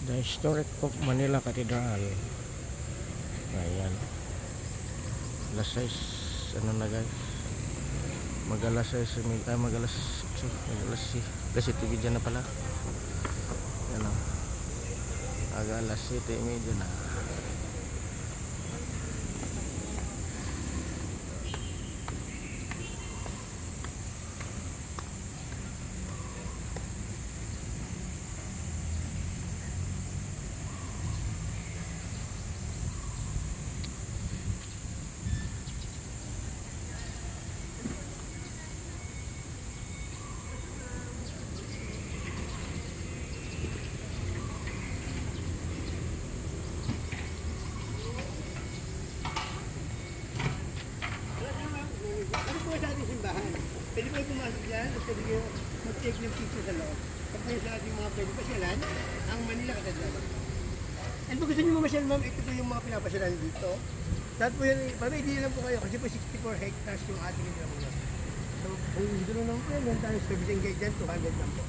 The Historic of Manila Cathedral. Ayan. Alas 6, ano na guys? Mag-alas 6, mag-alas 7 na pala. Yan o. Mag-alas 7:30 na. Pwede kayo pumasok dyan at pwede kayo mag-take ng picture sa loob. Pag kayo sa ating mga pwede pasyalan, ang Manila Cathedral. And pag gusto nyo mamasyal ma'am, ito po yung mga pinapasyalan dito. Lahat po yan, pamili lang po kayo kasi po 64 hectares yung ating hindi naman. So, kung gusto nyo naman po yan, meron tayong servicing guide dyan, 200 lang po.